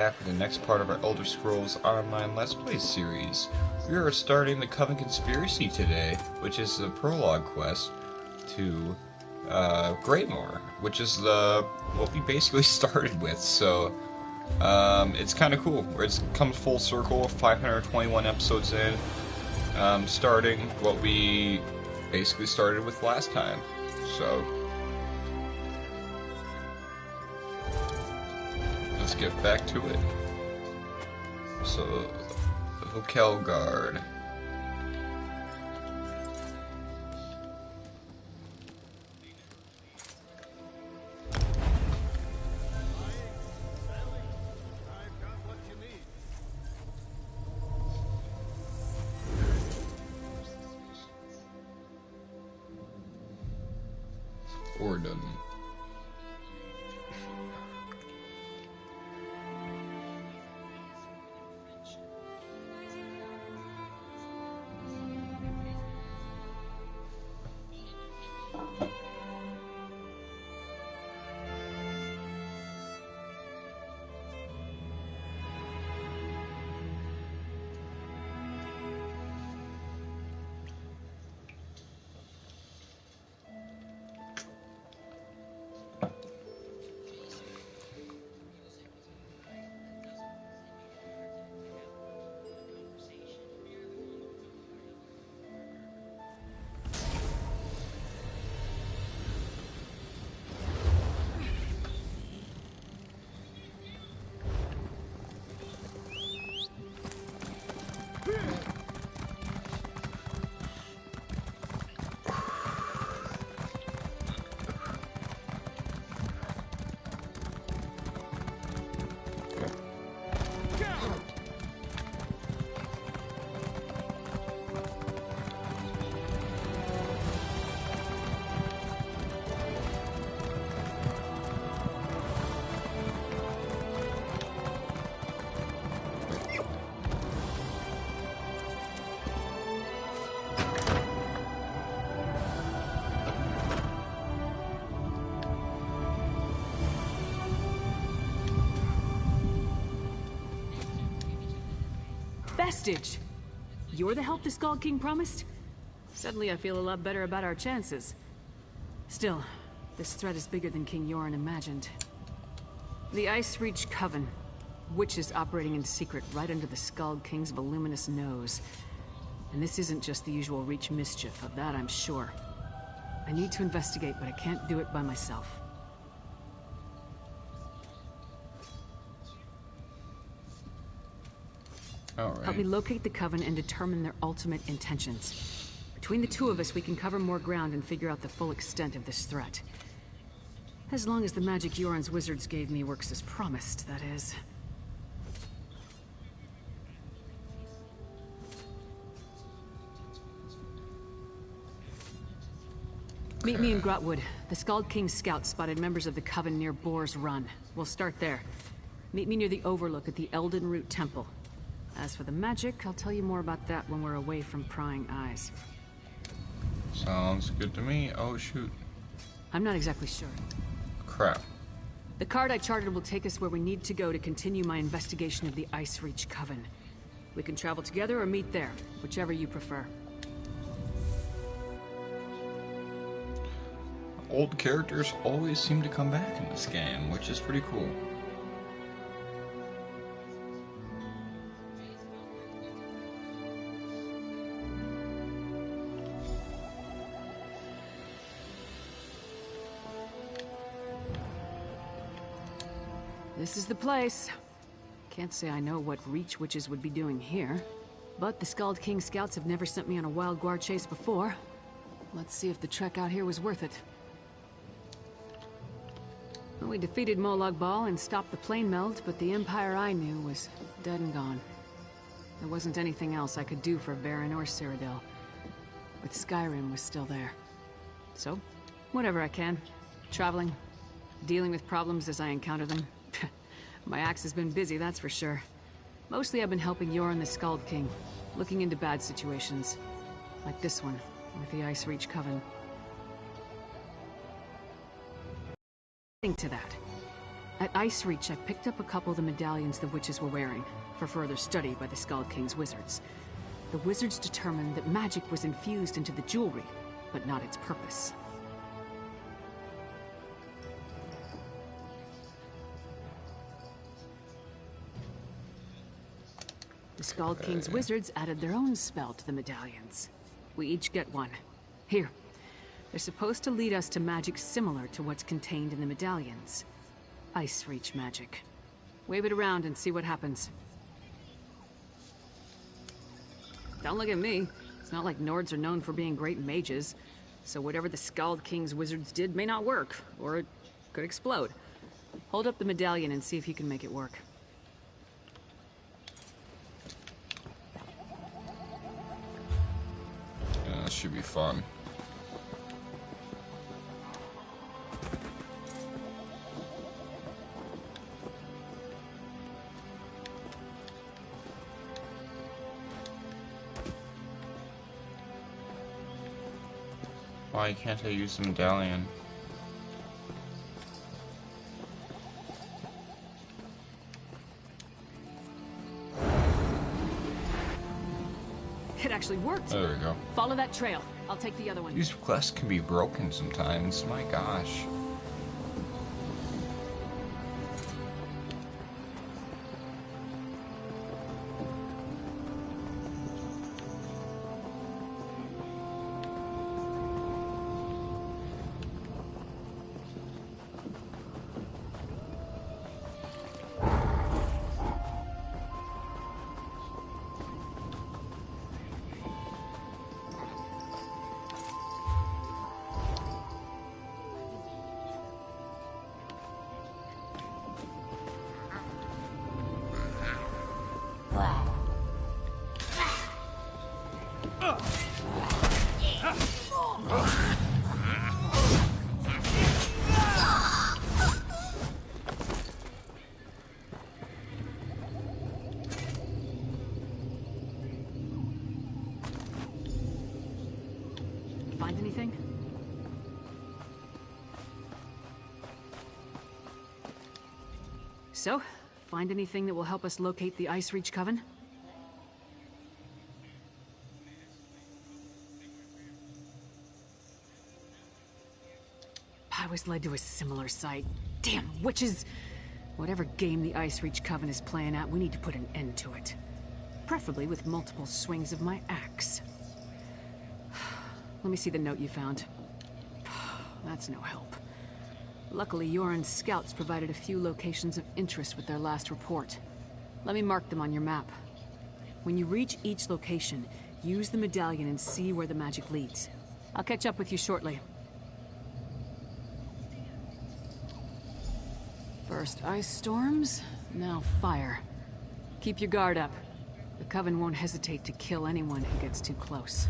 Back with the next part of our Elder Scrolls Online Let's Play series. We are starting the Coven Conspiracy today, which is the prologue quest to Greymoor, which is what we basically started with. So it's kind of cool. It's come full circle, 521 episodes in, starting what we basically started with last time. So let's get back to it. So, Vocal Guard. Orden. Vestige! You're the help the Skull King promised? Suddenly I feel a lot better about our chances. Still, this threat is bigger than King Yoren imagined. The Ice Reach Coven. Witches operating in secret right under the Skull King's voluminous nose. And this isn't just the usual Reach mischief, of that I'm sure. I need to investigate, but I can't do it by myself. Alright. Help me locate the Coven and determine their ultimate intentions. Between the two of us, we can cover more ground and figure out the full extent of this threat. As long as the magic Yoren's wizards gave me works as promised, that is. Okay. Meet me in Grotwood. The Skull King's scouts spotted members of the Coven near Boar's Run. We'll start there. Meet me near the Overlook at the Elden Root Temple. As for the magic, I'll tell you more about that when we're away from prying eyes. Sounds good to me. Oh, shoot. I'm not exactly sure. Crap. The card I charted will take us where we need to go to continue my investigation of the Ice Reach Coven. We can travel together or meet there, whichever you prefer. Old characters always seem to come back in this game, which is pretty cool. This is the place. Can't say I know what Reach witches would be doing here, but the Skull King scouts have never sent me on a wild guard chase before. Let's see if the trek out here was worth it. Well, we defeated Molag Bal and stopped the plane meld, but the Empire I knew was dead and gone. There wasn't anything else I could do for Varen or Cyrodiil, but Skyrim was still there. So, whatever I can. Traveling, dealing with problems as I encounter them. My axe has been busy, that's for sure. Mostly I've been helping Yoren the Skull King, looking into bad situations. Like this one, with the Ice Reach Coven. To that. At Ice Reach, I picked up a couple of the medallions the witches were wearing, for further study by the Skald King's wizards. The wizards determined that magic was infused into the jewelry, but not its purpose. The Skald King's wizards added their own spell to the medallions. We each get one. Here. They're supposed to lead us to magic similar to what's contained in the medallions. Ice Reach magic. Wave it around and see what happens. Don't look at me. It's not like Nords are known for being great mages. So whatever the Skald King's wizards did may not work, or it could explode. Hold up the medallion and see if you can make it work. Yeah, this should be fun. Why can't I use the medallion? It actually worked. There we go. Follow that trail. I'll take the other one. These quests can be broken sometimes. My gosh. Find anything? So, find anything that will help us locate the Ice Reach Coven? I was led to a similar sight. Damn witches! Whatever game the Ice Reach Coven is playing at, we need to put an end to it. Preferably with multiple swings of my axe. Let me see the note you found. That's no help. Luckily, Yoren's scouts provided a few locations of interest with their last report. Let me mark them on your map. When you reach each location, use the medallion and see where the magic leads. I'll catch up with you shortly. First ice storms, now fire. Keep your guard up. The Coven won't hesitate to kill anyone who gets too close.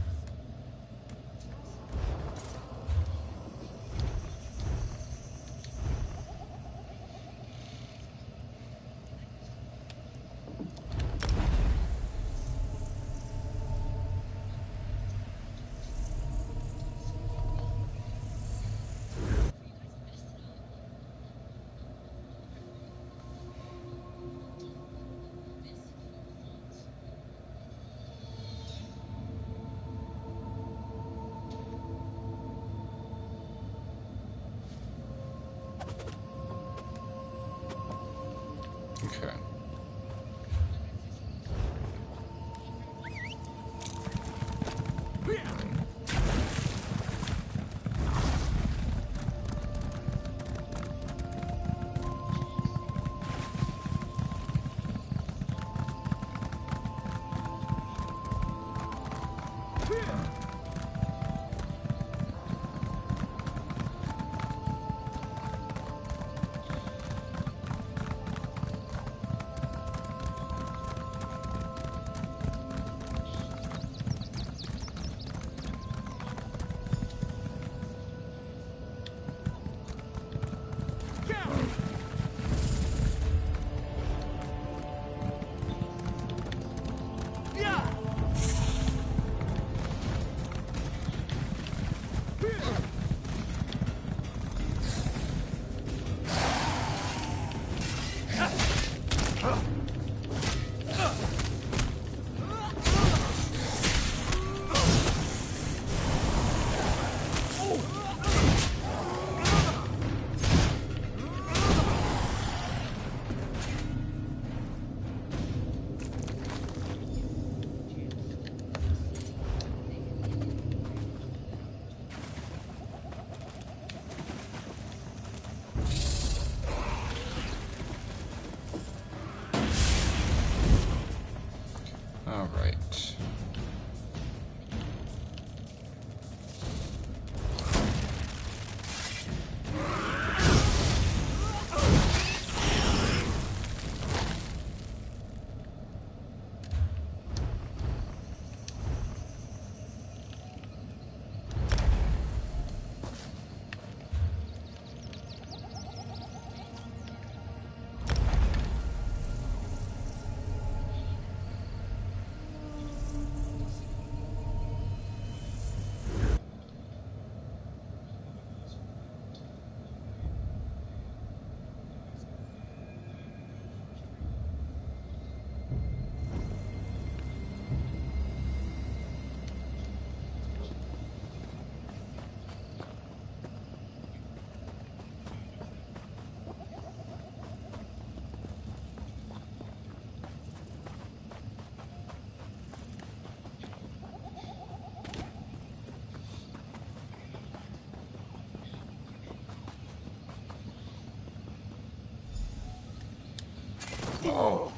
Oh.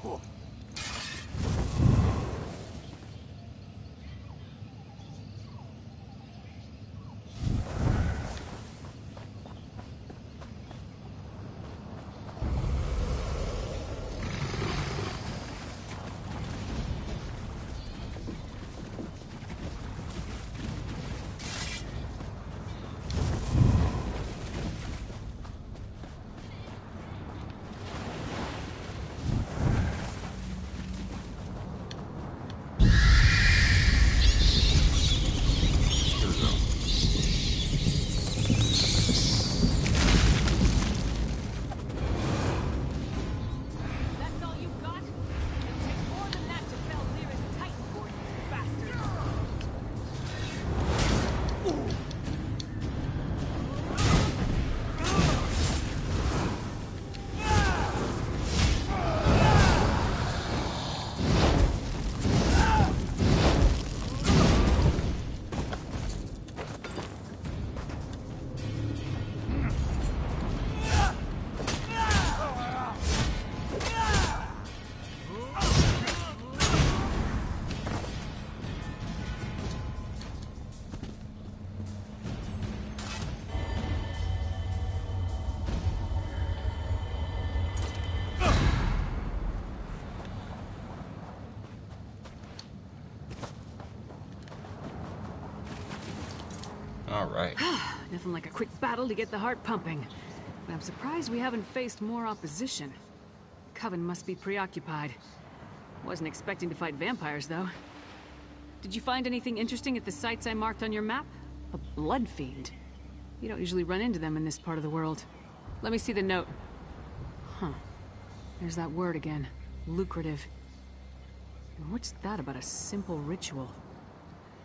All right. Nothing like a quick battle to get the heart pumping. But I'm surprised we haven't faced more opposition. The Coven must be preoccupied. Wasn't expecting to fight vampires, though. Did you find anything interesting at the sites I marked on your map? A blood fiend. You don't usually run into them in this part of the world. Let me see the note. Huh. There's that word again. Lucrative. And what's that about a simple ritual?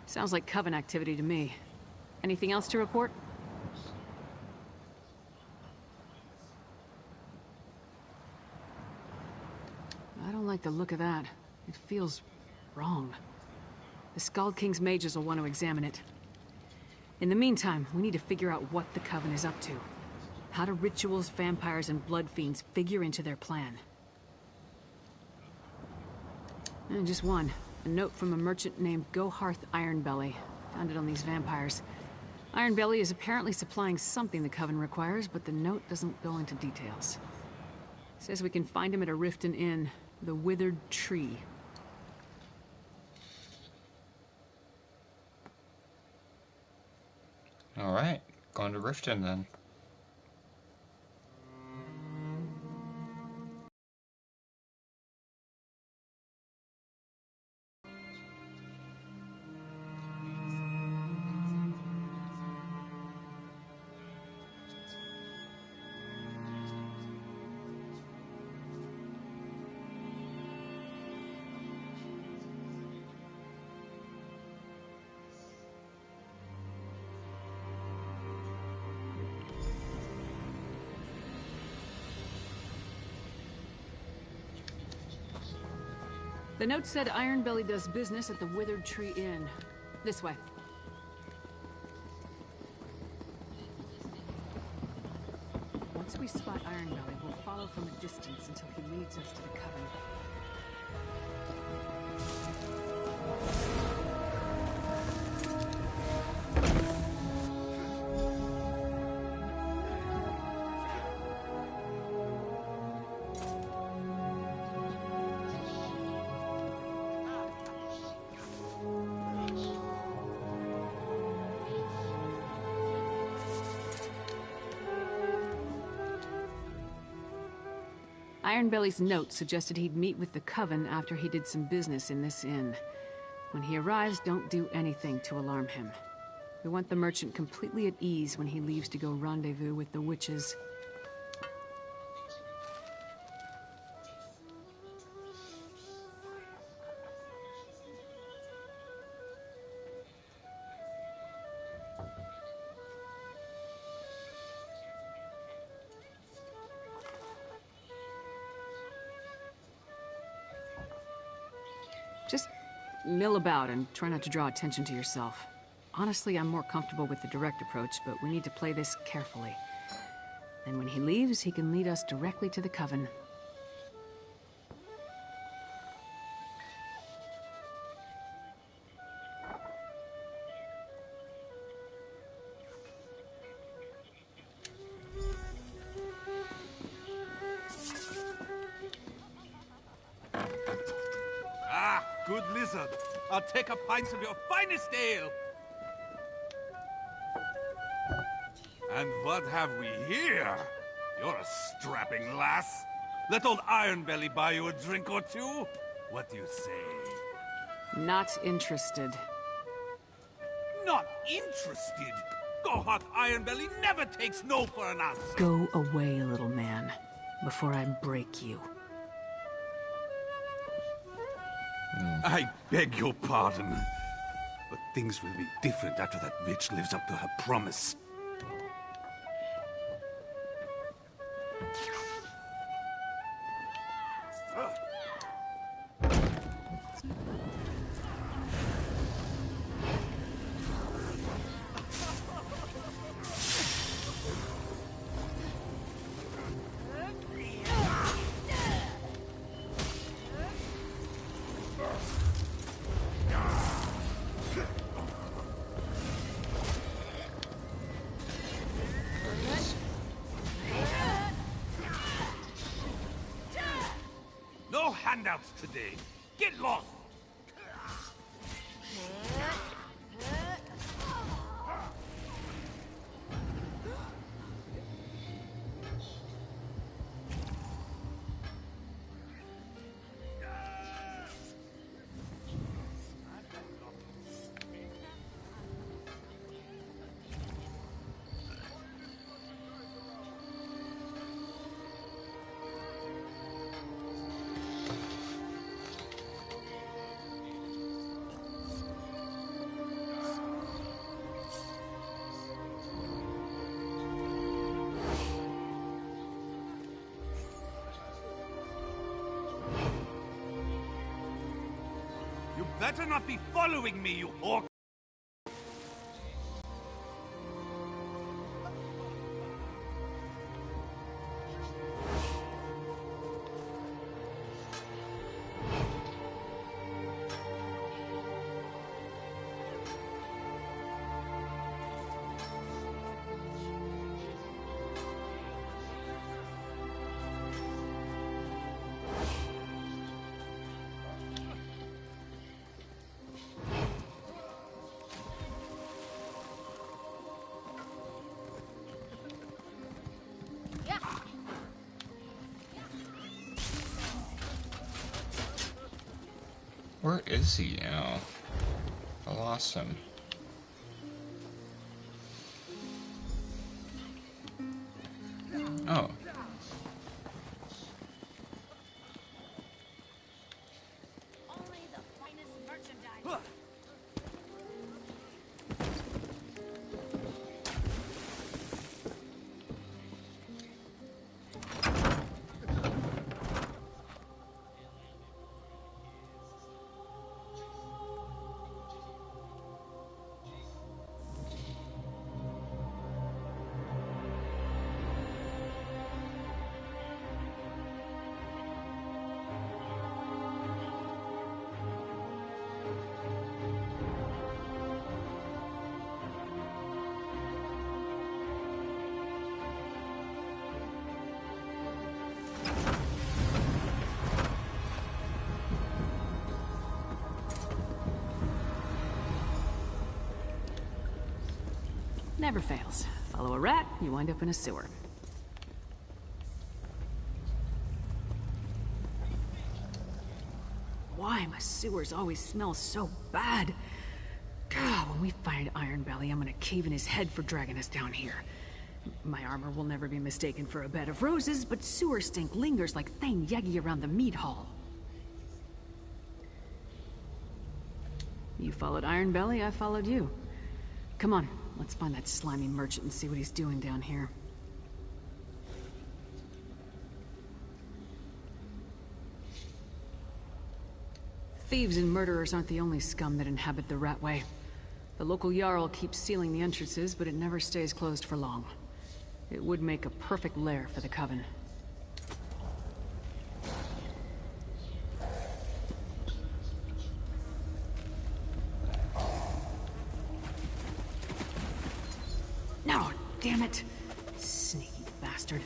Sounds like Coven activity to me. Anything else to report? I don't like the look of that. It feels wrong. The Skald King's mages will want to examine it. In the meantime, we need to figure out what the Coven is up to. How do rituals, vampires, and blood fiends figure into their plan? And just one. A note from a merchant named Goharth Ironbelly. Found it on these vampires. Ironbelly is apparently supplying something the Coven requires, but the note doesn't go into details. It says we can find him at a Riften Inn, the Withered Tree. All right. Going to Riften then. The note said Ironbelly does business at the Withered Tree Inn. This way. Once we spot Ironbelly, we'll follow from a distance until he leads us to the Coven. Ironbelly's note suggested he'd meet with the Coven after he did some business in this inn. When he arrives, don't do anything to alarm him. We want the merchant completely at ease when he leaves to go rendezvous with the witches. Just mill about and try not to draw attention to yourself. Honestly, I'm more comfortable with the direct approach, but we need to play this carefully. Then when he leaves, he can lead us directly to the Coven. good lizard. I'll take a pint of your finest ale. And what have we here? You're a strapping lass. Let old Ironbelly buy you a drink or two? What do you say? Not interested. Not interested? Go-hot Ironbelly never takes no for an answer. Go away, little man, before I break you. I beg your pardon. But things will be different after that bitch lives up to her promise. No handouts today. Get lost! You better not be following me, you hawk! Where is he now? I lost him. Oh. Only the finest merchandise. Never fails. Follow a rat, you wind up in a sewer. Why my sewers always smell so bad? God, when we find Ironbelly, I'm gonna cave in his head for dragging us down here. My armor will never be mistaken for a bed of roses, but sewer stink lingers like Thane Yegi around the meat hall. You followed Ironbelly, I followed you. Come on, let's find that slimy merchant and see what he's doing down here. Thieves and murderers aren't the only scum that inhabit the Ratway. The local Jarl keeps sealing the entrances, but it never stays closed for long. It would make a perfect lair for the Coven. No, damn it! Sneaky bastard.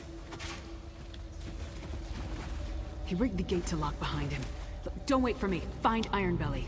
He rigged the gate to lock behind him. Don't wait for me. Find Ironbelly.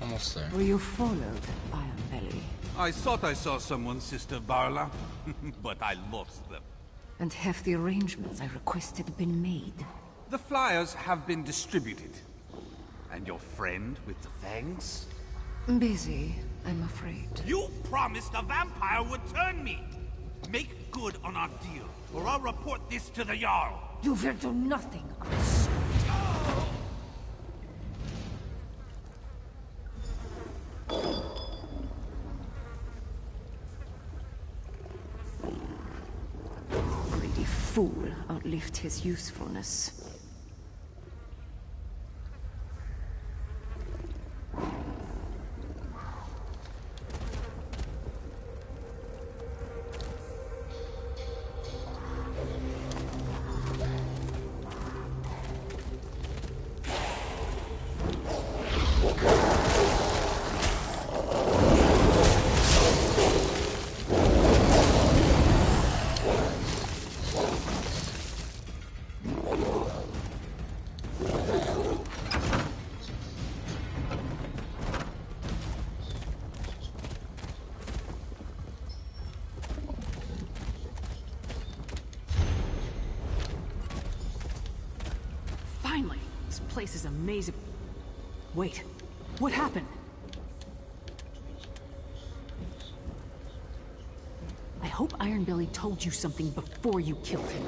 Almost there. Were you followed, Ironbelly? I thought I saw someone, Sister Barla, but I lost them. And have the arrangements I requested been made? The flyers have been distributed. And your friend with the fangs? Busy, I'm afraid. You promised a vampire would turn me! Make good on our deal, or I'll report this to the Jarl! You will do nothing, Chris. Greedy fool outlived his usefulness. Finally! This place is amazing. Wait, what happened? I hope Ironbelly told you something before you killed him.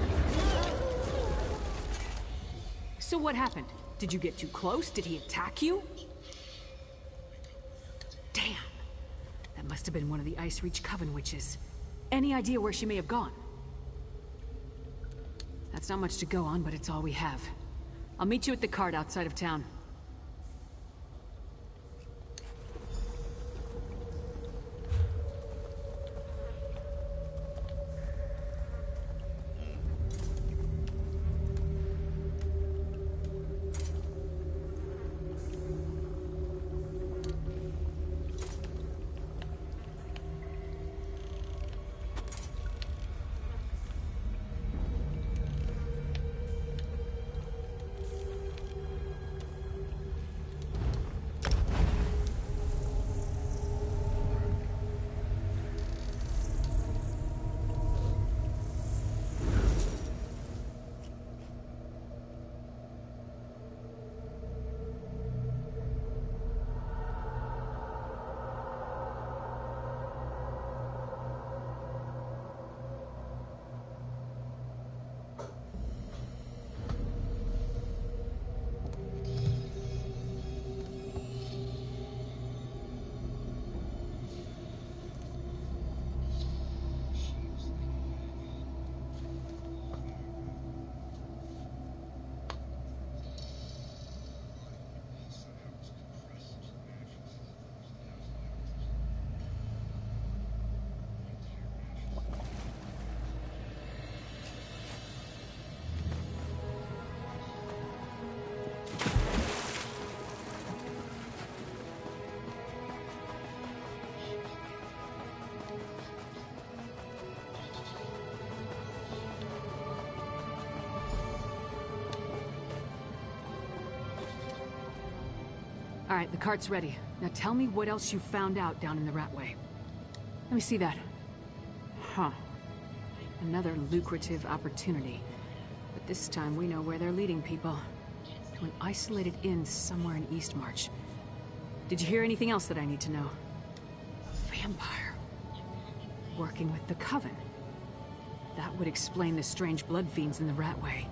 So what happened? Did you get too close? Did he attack you? Damn! That must have been one of the Ice Reach Coven witches. Any idea where she may have gone? That's not much to go on, but it's all we have. I'll meet you at the cart outside of town. Alright, the cart's ready. Now tell me what else you found out down in the Ratway. Let me see that. Huh. Another lucrative opportunity. But this time we know where they're leading people. To an isolated inn somewhere in Eastmarch. Did you hear anything else that I need to know? A vampire. Working with the Coven. That would explain the strange blood fiends in the Ratway.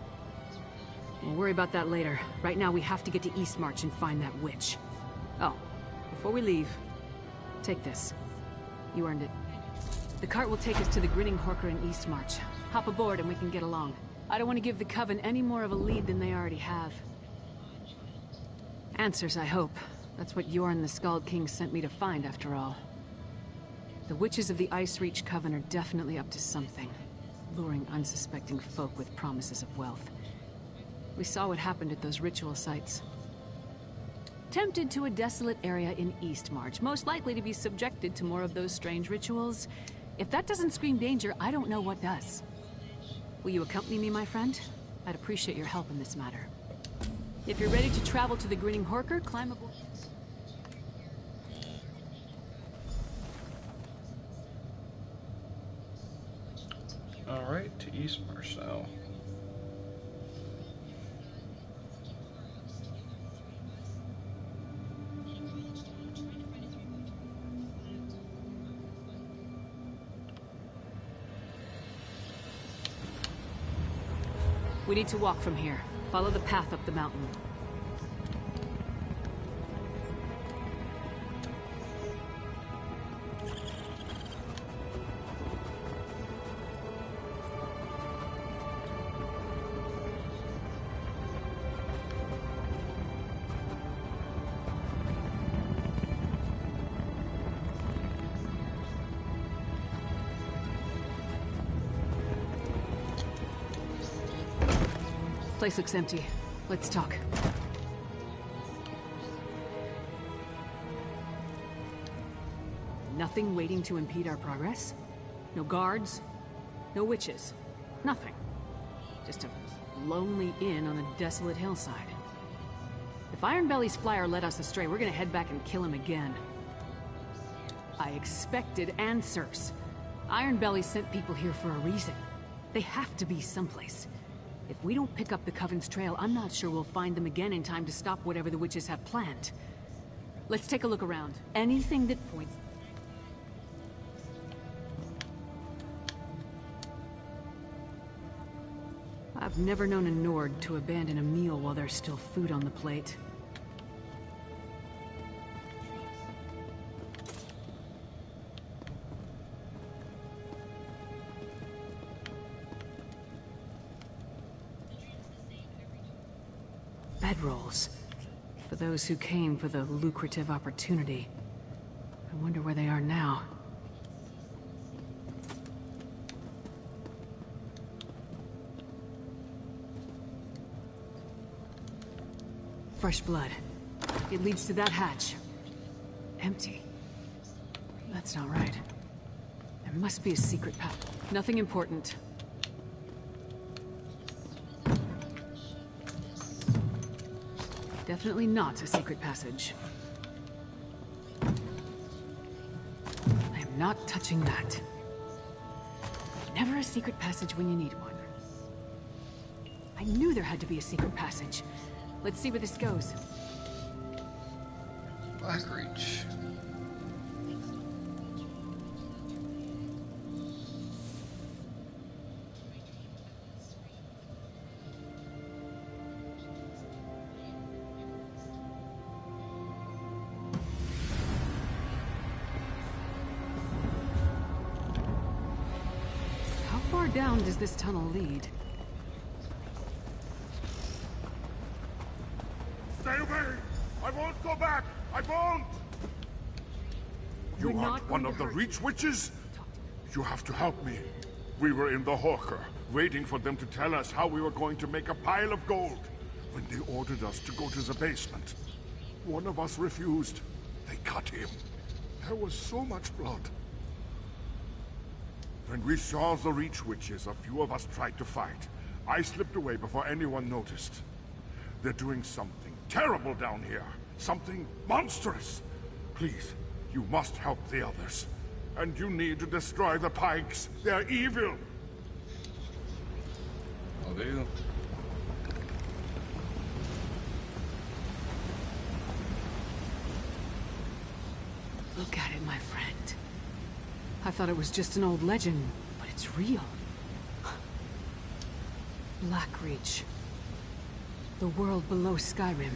We'll worry about that later. Right now we have to get to Eastmarch and find that witch. Oh, before we leave, take this. You earned it. The cart will take us to the Grinning Horker in Eastmarch. Hop aboard and we can get along. I don't want to give the Coven any more of a lead than they already have. Answers, I hope. That's what Yorn the Skald King sent me to find, after all. The witches of the Ice Reach Coven are definitely up to something. Luring unsuspecting folk with promises of wealth. We saw what happened at those ritual sites. Tempted to a desolate area in Eastmarch, most likely to be subjected to more of those strange rituals. If that doesn't scream danger, I don't know what does. Will you accompany me, my friend? I'd appreciate your help in this matter. If you're ready to travel to the Grinning Horker, climb aboard. Alright, to Eastmarch now. We need to walk from here. Follow the path up the mountain. Place looks empty. Let's talk. Nothing waiting to impede our progress? No guards? No witches? Nothing. Just a lonely inn on a desolate hillside. If Ironbelly's flyer led us astray, we're gonna head back and kill him again. I expected answers. Ironbelly sent people here for a reason. They have to be someplace. If we don't pick up the Coven's trail, I'm not sure we'll find them again in time to stop whatever the witches have planned. Let's take a look around. Anything that points... I've never known a Nord to abandon a meal while there's still food on the plate. Bedrolls. For those who came for the lucrative opportunity. I wonder where they are now. Fresh blood. It leads to that hatch. Empty. That's not right. There must be a secret path. Nothing important. Definitely not a secret passage. I am not touching that. Never a secret passage when you need one. I knew there had to be a secret passage. Let's see where this goes. Blackreach. How far down does this tunnel lead? Stay away! I won't go back! I won't! You We're not aren't one going of to the hurt Reach you. Witches? Talk to me. You have to help me. We were in the Horker, waiting for them to tell us how we were going to make a pile of gold. When they ordered us to go to the basement, one of us refused. They cut him. There was so much blood. When we saw the Reach Witches, a few of us tried to fight. I slipped away before anyone noticed. They're doing something terrible down here. Something monstrous. Please, you must help the others. And you need to destroy the pikes. They're evil. Will do. Look at it, my friend. I thought it was just an old legend, but it's real. Blackreach. The world below Skyrim.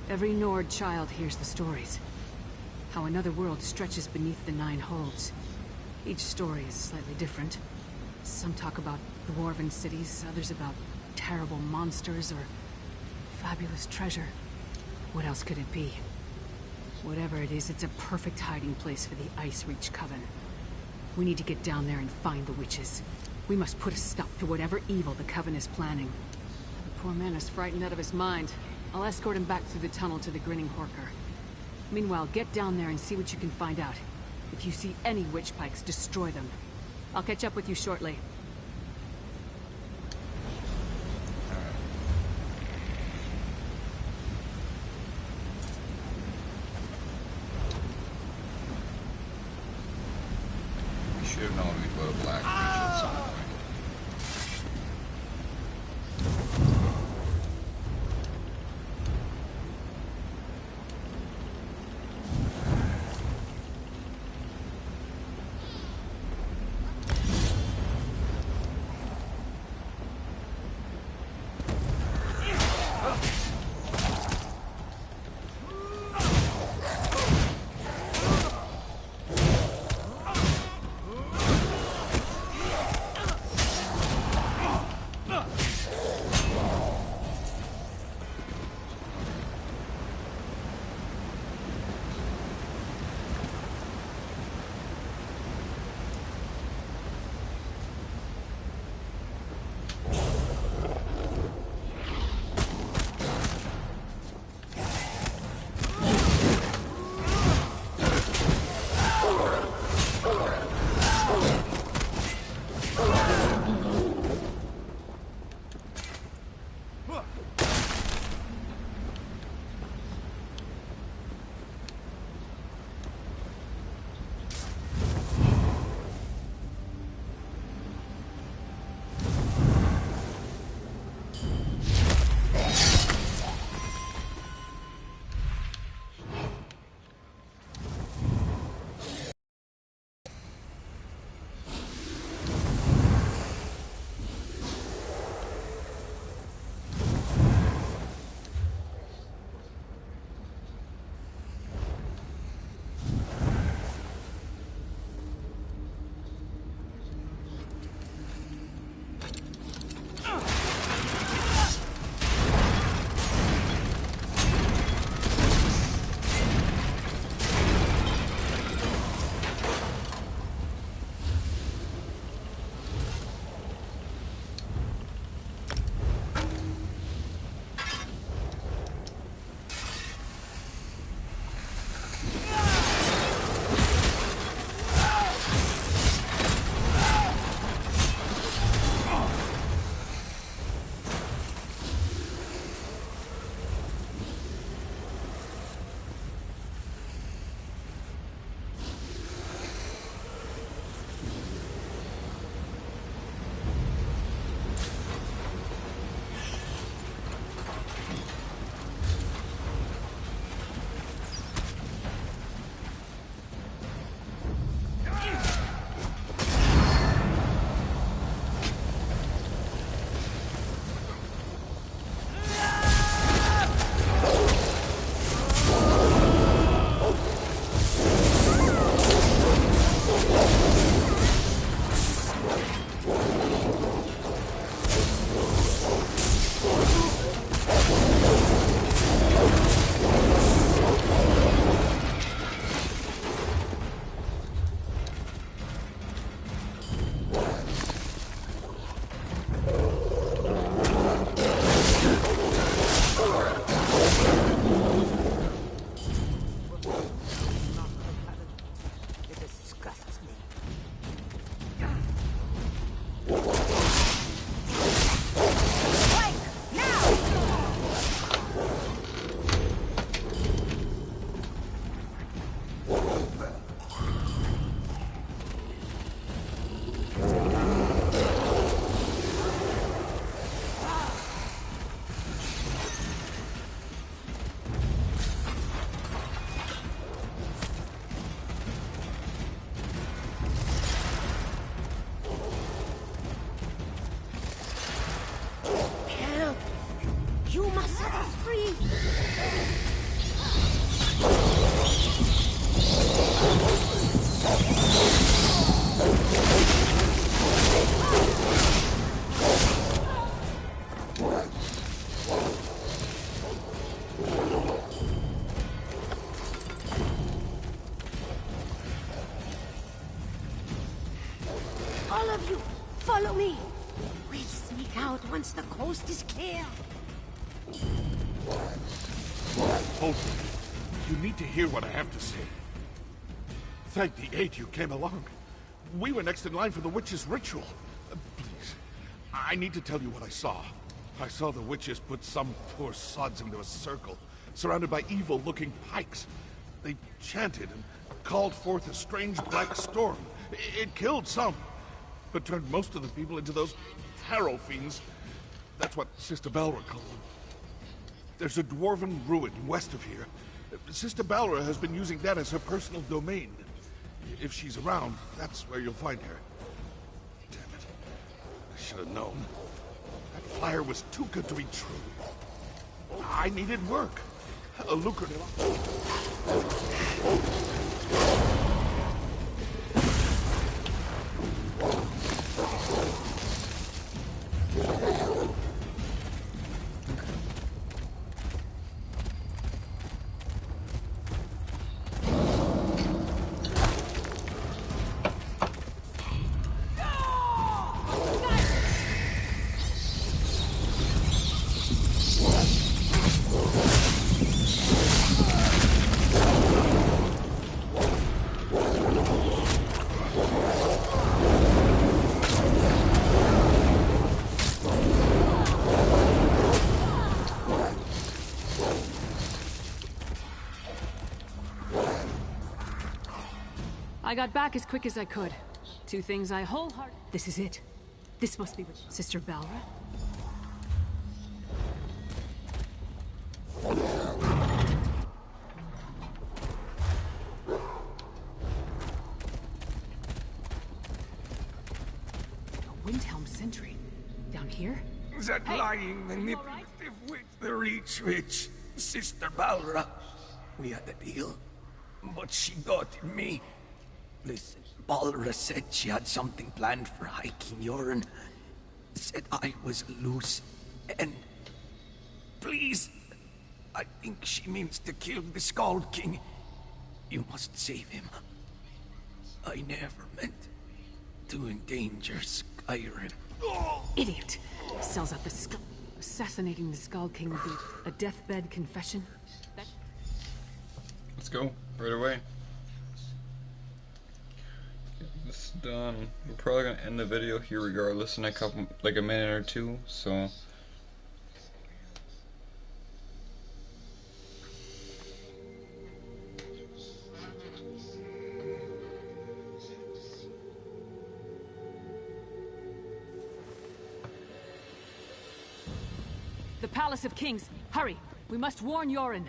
Every Nord child hears the stories. How another world stretches beneath the Nine Holds. Each story is slightly different. Some talk about dwarven cities, others about terrible monsters or fabulous treasure. What else could it be? Whatever it is, it's a perfect hiding place for the Ice Reach Coven. We need to get down there and find the witches. We must put a stop to whatever evil the Coven is planning. The poor man is frightened out of his mind. I'll escort him back through the tunnel to the Grinning Horker. Meanwhile, get down there and see what you can find out. If you see any witch pikes, destroy them. I'll catch up with you shortly. We should have known we'd go to Blackreach at some point. once the coast is clear. Hold it. You need to hear what I have to say. Thank the eight you came along. We were next in line for the witch's ritual. Please, I need to tell you what I saw. I saw the witches put some poor sods into a circle, surrounded by evil-looking pikes. They chanted and called forth a strange black storm. It killed some, but turned most of the people into those harrow fiends. That's what Sister Balra called them. There's a dwarven ruin west of here. Sister Balra has been using that as her personal domain. If she's around, that's where you'll find her. Damn it. I should have known. That flyer was too good to be true. I needed work. A lucrative... I got back as quick as I could. Two things I wholeheartedly... This is it. This must be Sister Balra. A Windhelm sentry. Down here? That lying, manipulative witch, the Reach Witch, Sister Balra. We had a deal, but she got in me. Listen, Balra said she had something planned for High King Yoren. Said I was loose, and... Please, I think she means to kill the Skald King. You must save him. I never meant to endanger Skyrim. Idiot! Sells out the skull. Assassinating the Skald King would be a deathbed confession. Let's go right away. Get this done. We're probably gonna end the video here regardless in a couple, like a minute or two. So. The Palace of Kings. Hurry! We must warn Yoren.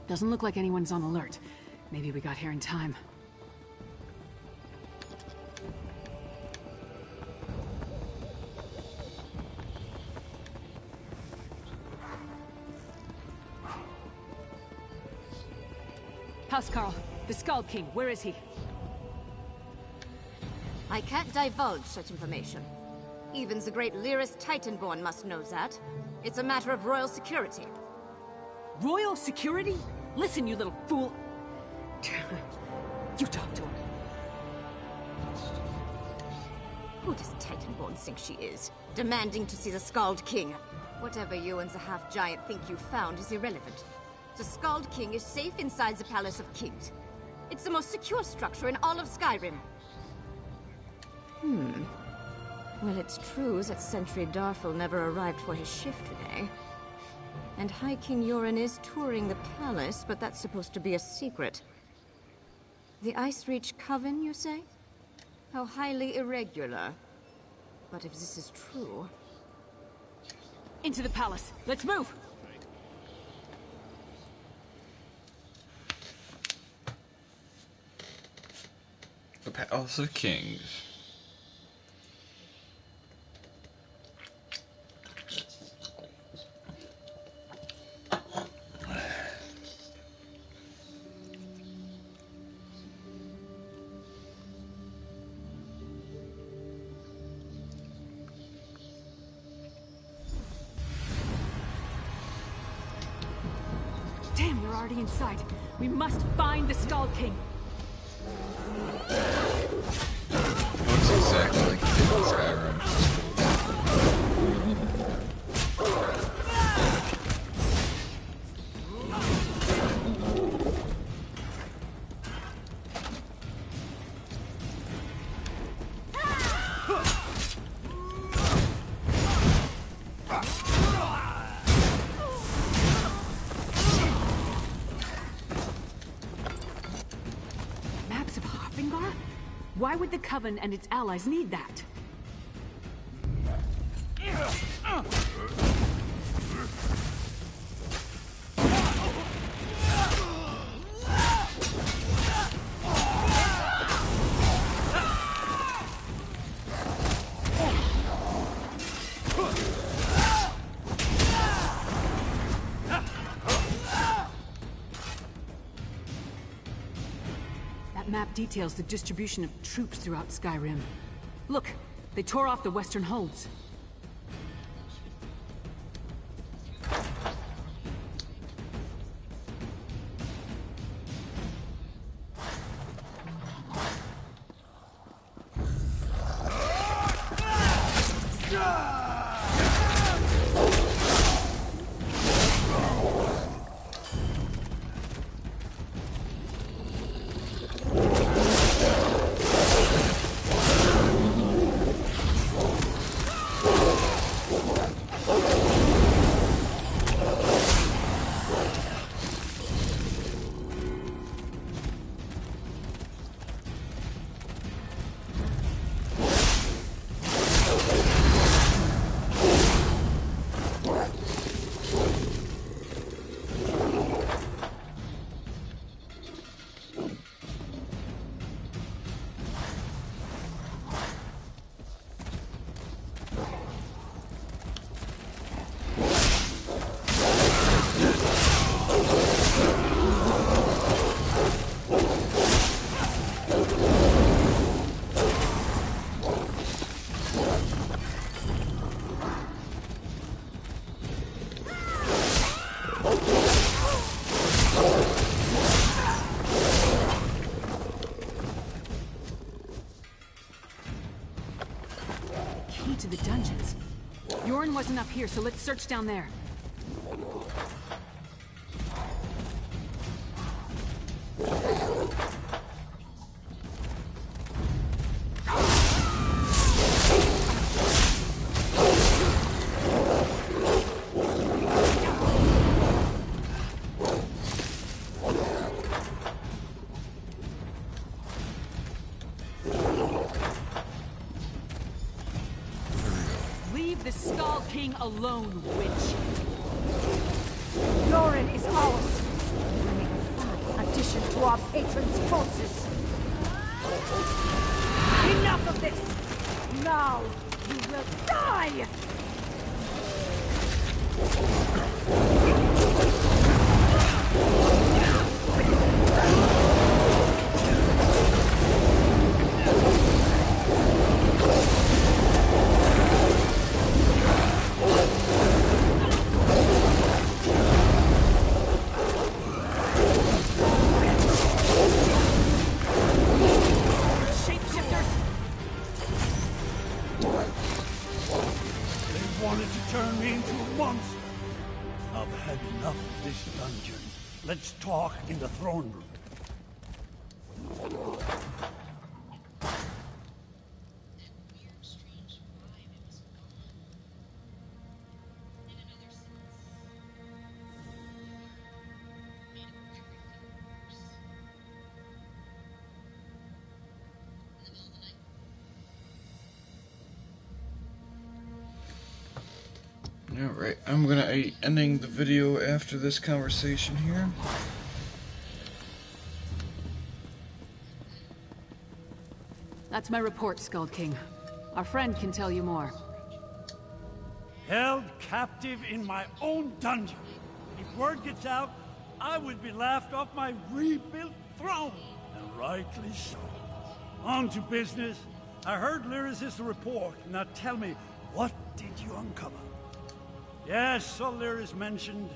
Doesn't look like anyone's on alert. Maybe we got here in time. Housecarl, the Skald King, where is he? I can't divulge such information. Even the great Lyris Titanborn must know that. It's a matter of royal security. Royal security? Listen, you little fool. You talk to him. Who does Titanborn think she is? Demanding to see the Skald King. Whatever you and the half-giant think you found is irrelevant. The Skald King is safe inside the Palace of Kings. It's the most secure structure in all of Skyrim. Well, it's true that Sentry Darfel never arrived for his shift today. And High King Yoren is touring the palace, but that's supposed to be a secret. The Ice Reach Coven, you say? How highly irregular. But if this is true... Into the palace. Let's move! The Palace of Kings. Damn, we're already inside. We must find the Skull King. Looks exactly like it did in Skyrim. Maps of Hoffingar? Why would the Coven and its allies need that? That map details the distribution of troops throughout Skyrim. Look, they tore off the western holds. Key to the dungeons. Yorn wasn't up here, so let's search down there. Leave the Skull King alone, witch. Yorin is ours. Bringing a fine addition to our patron's forces. Enough of this! Now you will die! Wanted to turn me into a monster. I've had enough of this dungeon. Let's talk in the throne room. Alright, I'm gonna be ending the video after this conversation here. That's my report, Skull King. Our friend can tell you more. Held captive in my own dungeon. If word gets out, I would be laughed off my rebuilt throne. And rightly so. On to business. I heard Lyris' report. Now tell me, what did you uncover? Yes, Lyris mentioned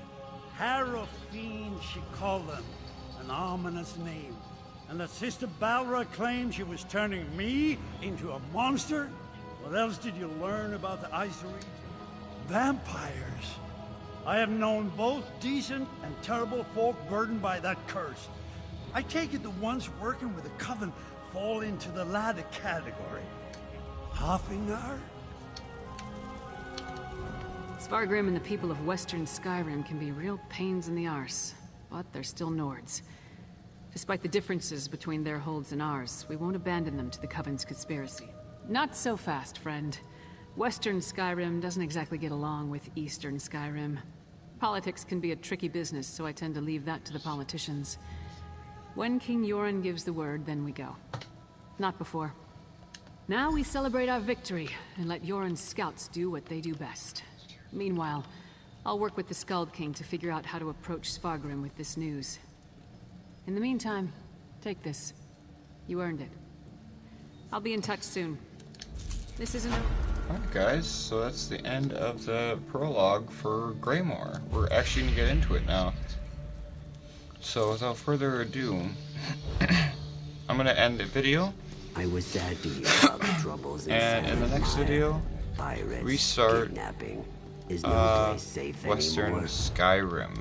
Harrow Fiend, she called them. An ominous name. And that Sister Balra claimed she was turning me into a monster? What else did you learn about the Ice Region? Vampires. I have known both decent and terrible folk burdened by that curse. I take it the ones working with the Coven fall into the latter category. Hoffingar? Svargrim and the people of Western Skyrim can be real pains in the arse, but they're still Nords. Despite the differences between their holds and ours, we won't abandon them to the Coven's conspiracy. Not so fast, friend. Western Skyrim doesn't exactly get along with Eastern Skyrim. Politics can be a tricky business, so I tend to leave that to the politicians. When King Yoren gives the word, then we go. Not before. Now we celebrate our victory, and let Yoren's scouts do what they do best. Meanwhile, I'll work with the Skald King to figure out how to approach Svargrim with this news. In the meantime, take this. You earned it. I'll be in touch soon. This isn't a... Alright guys, so that's the end of the prologue for Greymoor. We're actually going to get into it now. So without further ado, I'm going to end the video. I was sad to hear about the troubles and in the next video, pirates, we start kidnapping. Is no place safe Western anymore? Skyrim.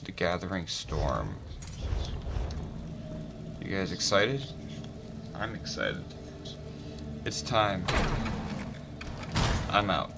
The Gathering Storm. You guys excited? I'm excited. It's time. I'm out.